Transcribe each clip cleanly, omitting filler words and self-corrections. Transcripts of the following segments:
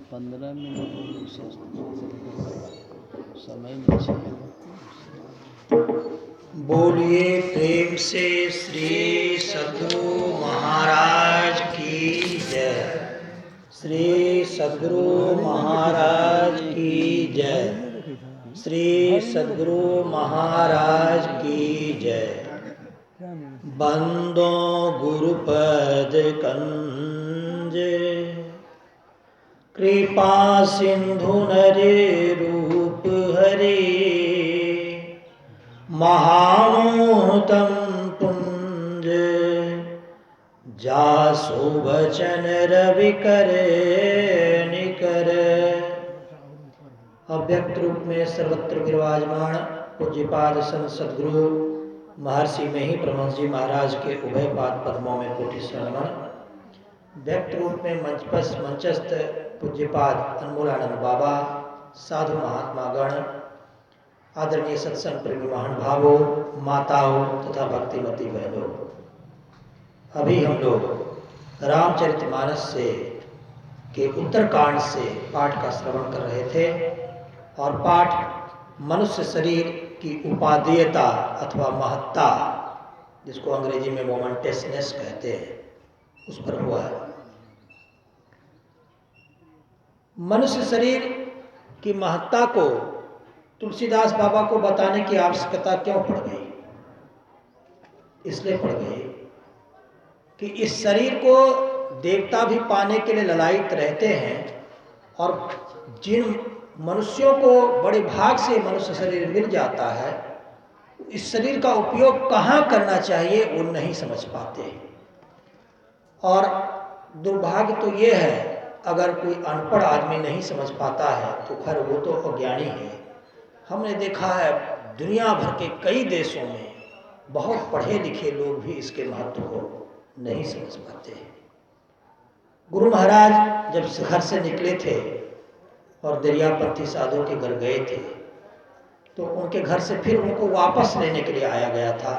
15 minute हो गए समय नहीं चाहिए। बोलिए प्रेम से श्री सद्गुरु महाराज की जय। श्री सद्गुरु महाराज की जय। श्री सद्गुरु महाराज की जय। बंदो गुरुपद कंज कृपा सिंधु नरे रूप हरे महामोहतम पुंज जासु वचन रवि करे निकर। अव्यक्त रूप में सर्वत्र विराजमान पूज्यपाद संत सद्गुरु महर्षि में ही परमहंस जी महाराज के उभय पाद पद्मों में कोटि शरणमन। व्यक्त रूप में मंचस्थ पूज्यपाद अनमोलानंद बाबा, साधु महात्मागण, आदरणीय सत्संग प्रेमी महान भावों, माताओं तथा भक्तिमती बहनों, अभी हम लोग रामचरितमानस से के उत्तरकांड से पाठ का श्रवण कर रहे थे और पाठ मनुष्य शरीर की उपादेयता अथवा महत्ता, जिसको अंग्रेजी में मोमेंटसनेस कहते हैं, उस पर हुआ है। मनुष्य शरीर की महत्ता को तुलसीदास बाबा को बताने की आवश्यकता क्यों पड़ गई? इसलिए पड़ गई कि इस शरीर को देवता भी पाने के लिए ललायित रहते हैं और जिन मनुष्यों को बड़े भाग से मनुष्य शरीर मिल जाता है, इस शरीर का उपयोग कहाँ करना चाहिए वो नहीं समझ पाते। और दुर्भाग्य तो ये है, अगर कोई अनपढ़ आदमी नहीं समझ पाता है तो खैर वो तो अज्ञानी है। हमने देखा है दुनिया भर के कई देशों में बहुत पढ़े लिखे लोग भी इसके महत्व को नहीं समझ पाते। गुरु महाराज जब घर से निकले थे और दरियापंथी साधु के घर गए थे तो उनके घर से फिर उनको वापस लेने के लिए आया गया था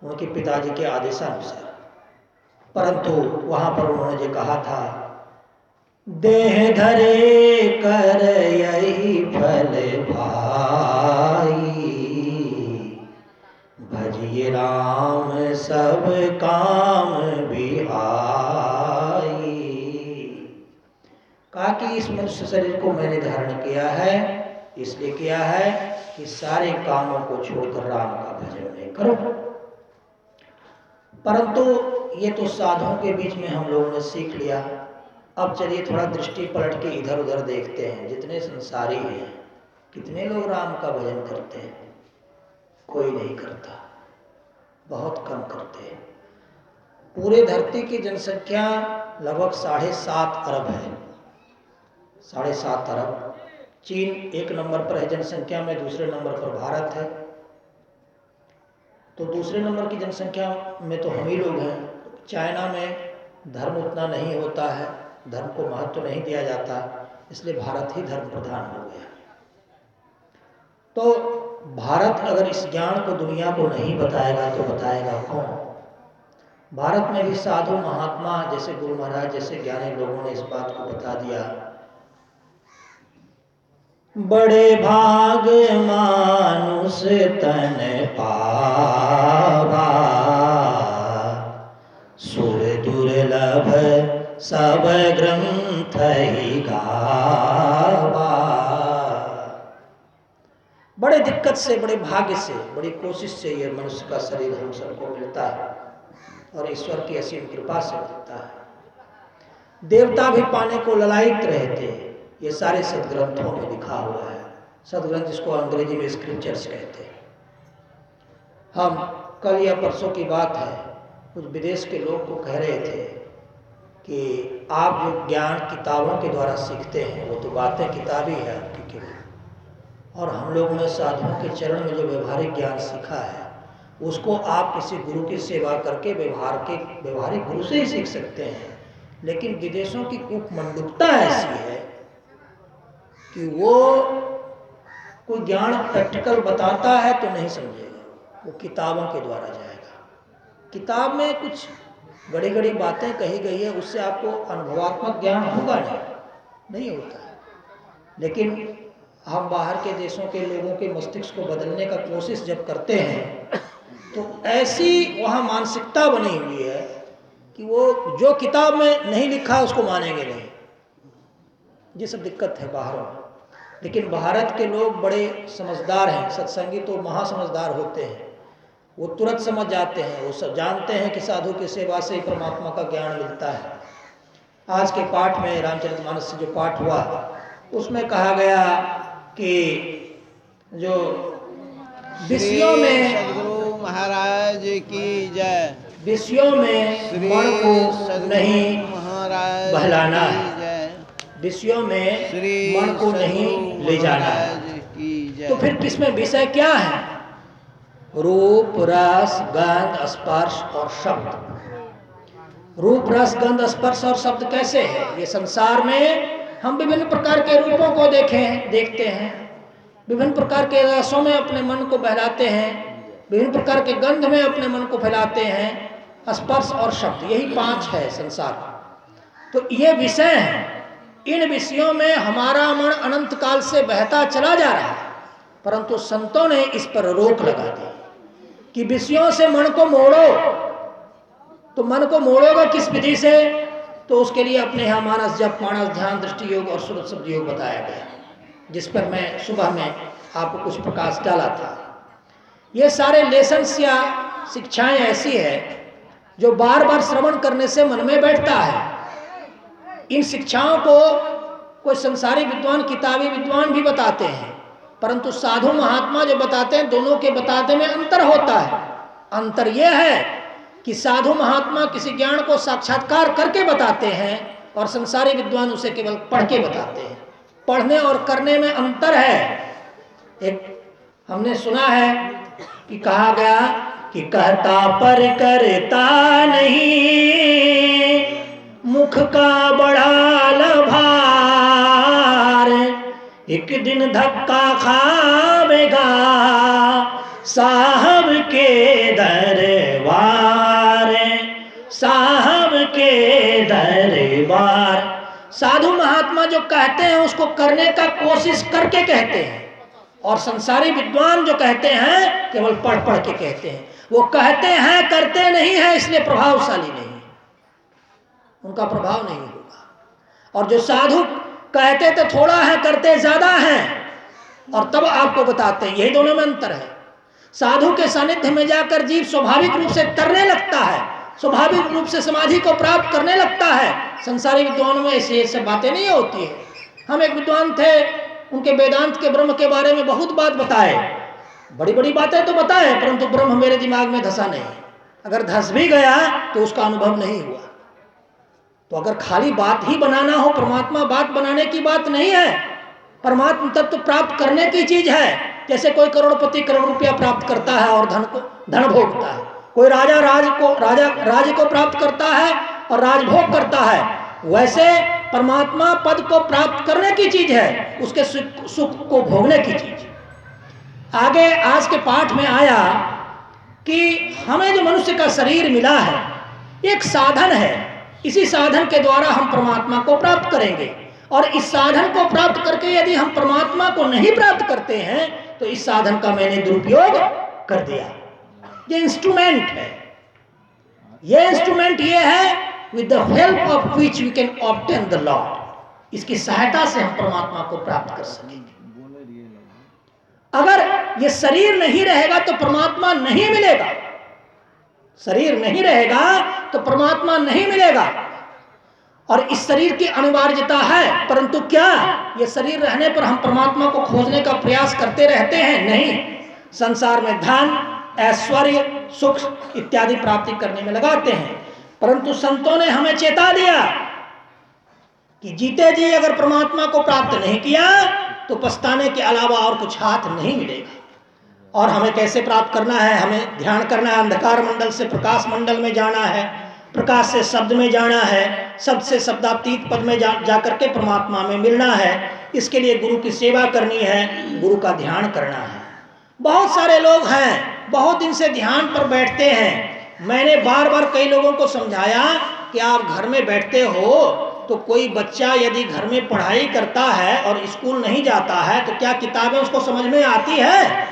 उनके पिताजी के आदेशानुसार। परंतु वहां पर उन्होंने जो कहा था, देह धरे कर यही फल भाई, भजिए राम सब काम बिहाई। कहा कि इस मनुष्य शरीर को मैंने धारण किया है, इसलिए किया है कि सारे कामों को छोड़कर राम का भजन नहीं करो। परंतु ये तो साधुओं के बीच में हम लोगों ने सीख लिया। अब चलिए थोड़ा दृष्टि पलट के इधर उधर देखते हैं। जितने संसारी हैं, कितने लोग राम का भजन करते हैं? कोई नहीं करता, बहुत कम करते हैं। पूरे धरती की जनसंख्या लगभग 7.5 अरब है। 7.5 अरब। चीन एक नंबर पर है जनसंख्या में, दूसरे नंबर पर भारत है। तो दूसरे नंबर की जनसंख्या में तो हम ही लोग हैं। चाइना में धर्म उतना नहीं होता है, धर्म को महत्व नहीं दिया जाता, इसलिए भारत ही धर्म प्रधान हो गया। तो भारत अगर इस ज्ञान को दुनिया को नहीं बताएगा तो बताएगा कौन? भारत में भी साधु महात्मा जैसे गुरु महाराज जैसे ज्ञानी लोगों ने इस बात को बता दिया। बड़े भाग मानुष तन पावा, सुर दुर्लभ सब ग्रंथ ही गावा। बड़े दिक्कत से, बड़े भाग्य से, बड़ी कोशिश से ये मनुष्य का शरीर हम सबको मिलता है और ईश्वर की असीम कृपा से मिलता है। देवता भी पाने को ललायित रहते हैं। ये सारे सदग्रंथों में लिखा हुआ है। सदग्रंथ जिसको अंग्रेजी में स्क्रिप्चर्स कहते हैं। हम कल या परसों की बात है, कुछ विदेश के लोग को कह रहे थे कि आप जो ज्ञान किताबों के द्वारा सीखते हैं वो तो बातें किताबी है आपकी केवल, और हम लोगों ने साधुओं के चरण में जो व्यवहारिक ज्ञान सीखा है उसको आप किसी गुरु की सेवा करके व्यवहारिक गुरु से ही सीख सकते हैं। लेकिन विदेशों की कुमंडूकता ऐसी है कि वो कोई ज्ञान प्रैक्टिकल बताता है तो नहीं समझेगा, वो किताबों के द्वारा जाएगा। किताब में कुछ बड़ी बड़ी बातें कही गई है, उससे आपको अनुभवात्मक ज्ञान होगा नहीं। नहीं होता है। लेकिन हम बाहर के देशों के लोगों के मस्तिष्क को बदलने का कोशिश जब करते हैं तो ऐसी वहाँ मानसिकता बनी हुई है कि वो जो किताब में नहीं लिखा उसको मानेंगे नहीं। ये सब दिक्कत है बाहर में। लेकिन भारत के लोग बड़े समझदार हैं, सत्संगी तो महासमझदार होते हैं। वो तुरंत समझ जाते हैं, वो सब जानते हैं कि साधु की सेवा से ही परमात्मा का ज्ञान मिलता है। आज के पाठ में रामचरितमानस से जो पाठ हुआ उसमें कहा गया कि जो विषयों में सदगुरु महाराज की जय, विषयों में मन को नहीं महाराज बहलाना की है, जय, विषयों में श्री मन को नहीं ले जाना है। महाराज की जय। तो फिर किसमें विषय क्या है? रूप रस गंध स्पर्श और शब्द। रूप रस गंध स्पर्श और शब्द कैसे है? ये संसार में हम विभिन्न प्रकार के रूपों को देखते हैं, विभिन्न प्रकार के रसों में अपने मन को बहलाते हैं, विभिन्न प्रकार के गंध में अपने मन को फैलाते हैं, स्पर्श और शब्द, यही 5 है संसार। तो ये विषय हैं। इन विषयों में हमारा मन अनंत काल से बहता चला जा रहा है, परंतु संतों ने इस पर रोक लगा दी कि विषयों से मन को मोड़ो। तो मन को मोड़ोगा किस विधि से? तो उसके लिए अपने यहाँ मानस जप, मानस ध्यान, दृष्टि योग और सूरत शब्द योग बताया गया, जिस पर मैं सुबह में आपको कुछ प्रकाश डाला था। ये सारे लेसन्स या शिक्षाएं ऐसी है जो बार बार श्रवण करने से मन में बैठता है। इन शिक्षाओं को कोई संसारी विद्वान, किताबी विद्वान भी बताते हैं, परंतु साधु महात्मा जो बताते हैं, दोनों के बताते में अंतर होता है। अंतर यह है कि साधु महात्मा किसी ज्ञान को साक्षात्कार करके बताते हैं और संसारी विद्वान उसे केवल पढ़ के बताते हैं। पढ़ने और करने में अंतर है। एक हमने सुना है कि कहा गया कि कहता पर करता नहीं, मुख का बड़ा लभार, एक दिन धक्का खावेगा साहब के दरबार, साहब के दरबार। साधु महात्मा जो कहते हैं उसको करने का कोशिश करके कहते हैं, और संसारी विद्वान जो कहते हैं केवल पढ़ पढ़ के कहते हैं। वो कहते हैं, करते नहीं है, इसलिए प्रभावशाली नहीं, उनका प्रभाव नहीं होगा। और जो साधु कहते तो थोड़ा है, करते ज्यादा हैं, और तब आपको बताते हैं। यही दोनों में अंतर है। साधु के सानिध्य में जाकर जीव स्वाभाविक रूप से तरने लगता है, स्वाभाविक रूप से समाधि को प्राप्त करने लगता है। संसारी विद्वानों में ऐसी सब बातें नहीं होती है। हम एक विद्वान थे, उनके वेदांत के ब्रह्म के बारे में बहुत बात बताए, बड़ी बड़ी बातें तो बताए, परंतु ब्रह्म मेरे दिमाग में धसा नहीं। अगर धस भी गया तो उसका अनुभव नहीं हुआ। तो अगर खाली बात ही बनाना हो, परमात्मा बात बनाने की बात नहीं है, परमात्मा तत्व प्राप्त करने की चीज है। जैसे कोई करोड़पति करोड़ रुपया प्राप्त करता है और धन भोगता है, कोई राजा राज्य को प्राप्त करता है और राजभोग करता है, वैसे परमात्मा पद को प्राप्त करने की चीज है, उसके सुख को भोगने की चीज। आगे आज के पाठ में आया कि हमें जो मनुष्य का शरीर मिला है एक साधन है, इसी साधन के द्वारा हम परमात्मा को प्राप्त करेंगे। और इस साधन को प्राप्त करके यदि हम परमात्मा को नहीं प्राप्त करते हैं तो इस साधन का मैंने दुरुपयोग कर दिया। ये इंस्ट्रूमेंट है, ये इंस्ट्रूमेंट ये है with the help of which we can obtain the Lord। इसकी सहायता से हम परमात्मा को प्राप्त कर सकेंगे। अगर ये शरीर नहीं रहेगा तो परमात्मा नहीं मिलेगा, शरीर नहीं रहेगा तो परमात्मा नहीं मिलेगा। और इस शरीर की अनिवार्यता है, परंतु क्या ये शरीर रहने पर हम परमात्मा को खोजने का प्रयास करते रहते हैं? नहीं। संसार में धन, ऐश्वर्य, सुख इत्यादि प्राप्ति करने में लगाते हैं, परंतु संतों ने हमें चेता दिया कि जीते जी अगर परमात्मा को प्राप्त नहीं किया तो पछताने के अलावा और कुछ हाथ नहीं मिलेगा। और हमें कैसे प्राप्त करना है? हमें ध्यान करना है, अंधकार मंडल से प्रकाश मंडल में जाना है, प्रकाश से शब्द में जाना है, शब्द से शब्दातीत पद में जाकर के परमात्मा में मिलना है। इसके लिए गुरु की सेवा करनी है, गुरु का ध्यान करना है। बहुत सारे लोग हैं बहुत दिन से ध्यान पर बैठते हैं। मैंने बार बार कई लोगों को समझाया कि आप घर में बैठते हो तो कोई बच्चा यदि घर में पढ़ाई करता है और स्कूल नहीं जाता है तो क्या किताबें उसको समझ में आती है?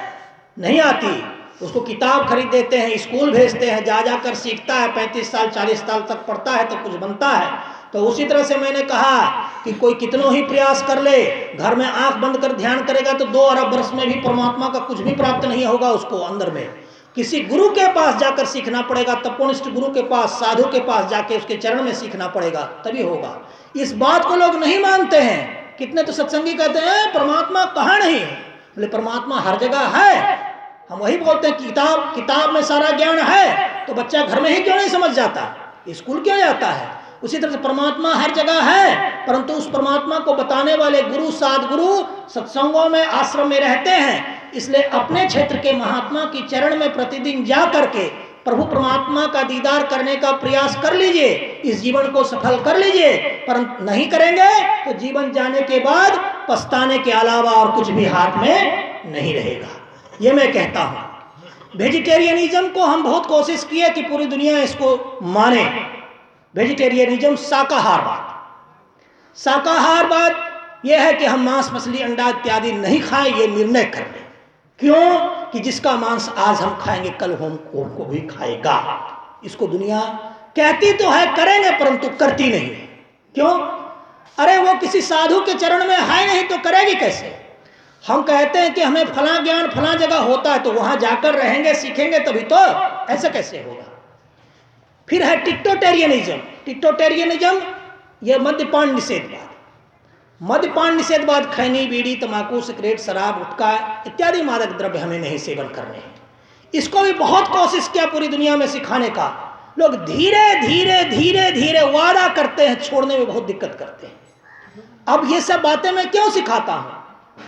नहीं आती। उसको किताब खरीद देते हैं, स्कूल भेजते हैं, जा जाकर सीखता है, 35 साल 40 साल तक पढ़ता है तो कुछ बनता है। तो उसी तरह से मैंने कहा कि कोई कितनों ही प्रयास कर ले, घर में आंख बंद कर ध्यान करेगा तो 2 अरब वर्ष में भी परमात्मा का कुछ भी प्राप्त नहीं होगा उसको अंदर में। किसी गुरु के पास जाकर सीखना पड़ेगा, तपोनिष्ठ गुरु के पास, साधु के पास जाके उसके चरण में सीखना पड़ेगा, तभी होगा। इस बात को लोग नहीं मानते हैं। कितने तो सत्संगी कहते हैं परमात्मा कहाँ नहीं है। बोले परमात्मा हर जगह है। हम वही बोलते हैं किताब में सारा ज्ञान है, तो बच्चा घर में ही क्यों नहीं समझ जाता, स्कूल क्यों जाता है? उसी तरह से परमात्मा हर जगह है, परंतु उस परमात्मा को बताने वाले गुरु, सद्गुरु सत्संगों में, आश्रम में रहते हैं। इसलिए अपने क्षेत्र के महात्मा की चरण में प्रतिदिन जा करके प्रभु परमात्मा का दीदार करने का प्रयास कर लीजिए, इस जीवन को सफल कर लीजिए। परंतु नहीं करेंगे तो जीवन जाने के बाद पछताने के अलावा और कुछ भी हाथ में नहीं रहेगा। ये मैं कहता हूं। वेजिटेरियनिज्म को हम बहुत कोशिश किए कि पूरी दुनिया इसको माने। वेजिटेरियनिज्म शाकाहारवाद। शाकाहारवाद यह है कि हम मांस, मछली, अंडा इत्यादि नहीं खाएं, ये निर्णय कर लें। क्यों? कि जिसका मांस आज हम खाएंगे कल हमको भी खाएगा। इसको दुनिया कहती तो है करेंगे, परंतु करती नहीं है। क्यों? अरे वो किसी साधु के चरण में है नहीं तो करेगी कैसे? हम कहते हैं कि हमें फला ज्ञान फला जगह होता है, तो वहां जाकर रहेंगे, सीखेंगे तभी तो। ऐसा कैसे होगा? फिर है टिक्टोटेरियनिज्म। टिक्टोटेरियनिज्म यह मद्यपान निषेधवाद। मद्यपान निषेधवाद, खैनी, बीड़ी, तंबाकू, सिगरेट, शराब, गुटखा इत्यादि मादक द्रव्य हमें नहीं सेवन करने हैं। इसको भी बहुत कोशिश किया पूरी दुनिया में सिखाने का। लोग धीरे धीरे धीरे धीरे वादा करते हैं, छोड़ने में बहुत दिक्कत करते हैं। अब ये सब बातें मैं क्यों सिखाता हूं?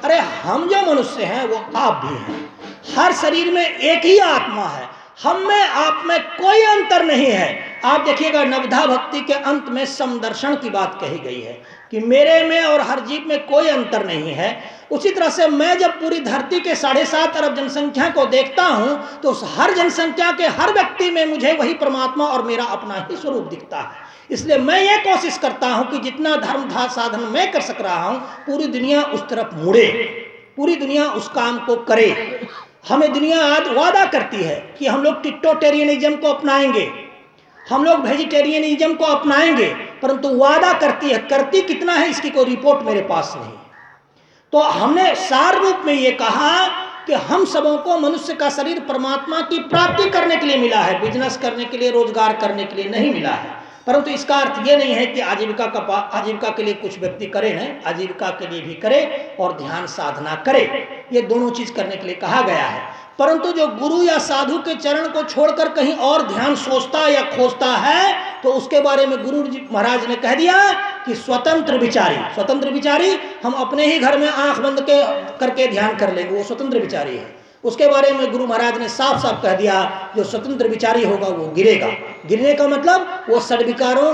अरे हम जो मनुष्य हैं वो आप भी हैं। हर शरीर में एक ही आत्मा है, हम में आप में कोई अंतर नहीं है। आप देखिएगा नवधा भक्ति के अंत में समदर्शन की बात कही गई है कि मेरे में और हर जीव में कोई अंतर नहीं है। उसी तरह से मैं जब पूरी धरती के 7.5 अरब जनसंख्या को देखता हूं तो उस हर जनसंख्या के हर व्यक्ति में मुझे वही परमात्मा और मेरा अपना ही स्वरूप दिखता है। इसलिए मैं ये कोशिश करता हूं कि जितना धर्म साधन मैं कर सक रहा हूं, पूरी दुनिया उस तरफ मुड़े, पूरी दुनिया उस काम को करे। हमें दुनिया आज वादा करती है कि हम लोग टिक्टोटेरियनिज्म को अपनाएंगे, हम लोग वेजिटेरियनिज्म को अपनाएंगे, परंतु वादा करती है, करती कितना है इसकी कोई रिपोर्ट मेरे पास नहीं। तो हमने सार रूप में ये कहा कि हम सबों को मनुष्य का शरीर परमात्मा की प्राप्ति करने के लिए मिला है, बिजनेस करने के लिए, रोजगार करने के लिए नहीं मिला है। परंतु इसका अर्थ ये नहीं है कि आजीविका के लिए कुछ व्यक्ति करे, नहीं, आजीविका के लिए भी करे और ध्यान साधना करे। ये दोनों चीज करने के लिए कहा गया है। परंतु जो गुरु या साधु के चरण को छोड़कर कहीं और ध्यान सोचता या खोजता है तो उसके बारे में गुरु जी महाराज ने कह दिया कि स्वतंत्र विचारी। स्वतंत्र विचारी हम अपने ही घर में आंख बंद करके ध्यान कर लेंगे, वो स्वतंत्र विचारी है। उसके बारे में गुरु महाराज ने साफ साफ कह दिया जो स्वतंत्र विचारी होगा वो गिरेगा। गिरने का मतलब वो षड्विकारों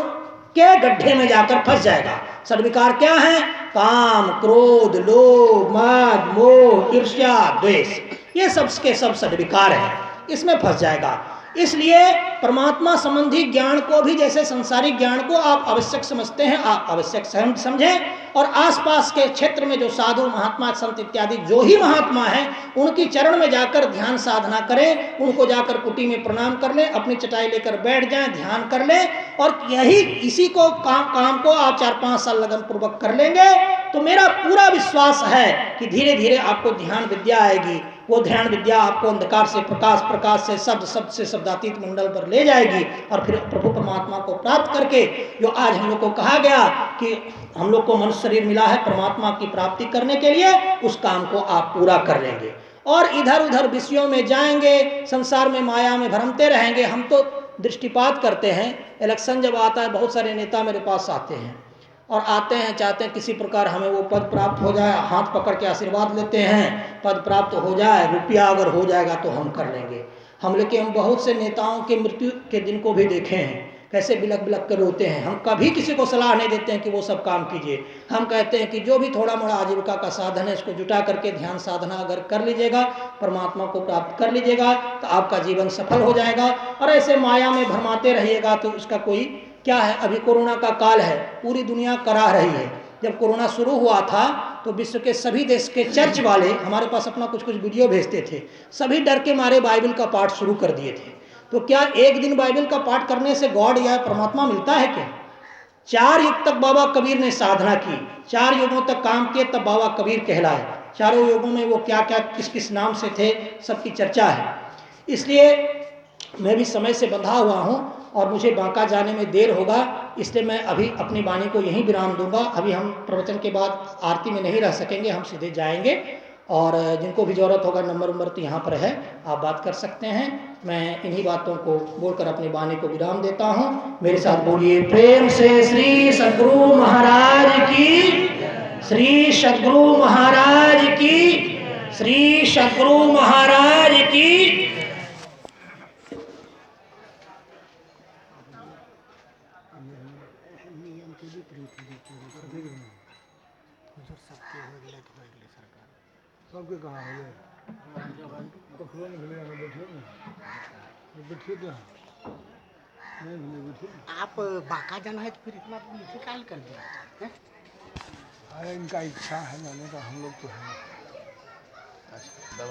के गड्ढे में जाकर फंस जाएगा। षड्विकार क्या है? काम, क्रोध, लोभ, मद, मोह, ईर्ष्या, द्वेष, ये सब के सब षड्विकार है, इसमें फंस जाएगा। इसलिए परमात्मा संबंधी ज्ञान को भी जैसे संसारिक ज्ञान को आप आवश्यक समझते हैं, आप आवश्यक समझें। और आसपास के क्षेत्र में जो साधु महात्मा संत इत्यादि जो ही महात्मा हैं उनकी चरण में जाकर ध्यान साधना करें, उनको जाकर कुटी में प्रणाम कर लें, अपनी चटाई लेकर बैठ जाएं, ध्यान कर लें। और यही इसी को काम को आप 4-5 साल लगन पूर्वक कर लेंगे तो मेरा पूरा विश्वास है कि धीरे धीरे आपको ध्यान विद्या आएगी। वो ध्यान विद्या आपको अंधकार से प्रकाश, प्रकाश से शब्द से शब्दातीत मंडल पर ले जाएगी और फिर प्रभु परमात्मा को प्राप्त करके जो आज हम लोग को कहा गया कि हम लोग को मनुष्य शरीर मिला है परमात्मा की प्राप्ति करने के लिए, उस काम को आप पूरा कर लेंगे। और इधर उधर विषयों में जाएंगे, संसार में माया में भ्रमते रहेंगे। हम तो दृष्टिपात करते हैं, इलेक्शन जब आता है बहुत सारे नेता मेरे पास आते हैं और आते हैं चाहते हैं किसी प्रकार हमें वो पद प्राप्त हो जाए, हाथ पकड़ के आशीर्वाद लेते हैं, पद प्राप्त हो जाए, रुपया अगर हो जाएगा तो हम कर लेंगे। लेकिन हम बहुत से नेताओं के मृत्यु के दिन को भी देखे हैं, कैसे बिलक बिलक कर रोते हैं। हम कभी किसी को सलाह नहीं देते हैं कि वो सब काम कीजिए। हम कहते हैं कि जो भी थोड़ा मोड़ा आजीविका का साधन है इसको जुटा करके ध्यान साधना अगर कर लीजिएगा, परमात्मा को प्राप्त कर लीजिएगा तो आपका जीवन सफल हो जाएगा। और ऐसे माया में भरमाते रहिएगा तो उसका कोई क्या है, अभी कोरोना का काल है, पूरी दुनिया करा रही है। जब कोरोना शुरू हुआ था तो विश्व के सभी देश के चर्च वाले हमारे पास अपना कुछ कुछ वीडियो भेजते थे, सभी डर के मारे बाइबल का पाठ शुरू कर दिए थे। तो क्या एक दिन बाइबल का पाठ करने से गॉड या परमात्मा मिलता है क्या? 4 युग तक बाबा कबीर ने साधना की, 4 युगों तक काम किए, तब बाबा कबीर कहलाए। चारों युगों में वो क्या क्या किस किस नाम से थे, सबकी चर्चा है। इसलिए मैं भी समय से बंधा हुआ हूँ और मुझे बांका जाने में देर होगा, इसलिए मैं अभी अपनी वाणी को यहीं विराम दूंगा। अभी हम प्रवचन के बाद आरती में नहीं रह सकेंगे, हम सीधे जाएंगे। और जिनको भी ज़रूरत होगा नंबर तो यहाँ पर है, आप बात कर सकते हैं। मैं इन्हीं बातों को बोलकर अपनी वाणी को विराम देता हूँ। मेरे साथ बोलिए प्रेम से श्री सद्गुरु महाराज की, श्री सद्गुरु महाराज की, श्री सद्गुरु महाराज की। सबके कहाँ हो गए कखरो नहीं मिले, हमें बैठे ना बैठे तो नहीं मिले, बैठे आप बांका जाना है तो फिर इतना निकाल कर दिया है? अरे इनका इच्छा है जाने का, हम लोग तो है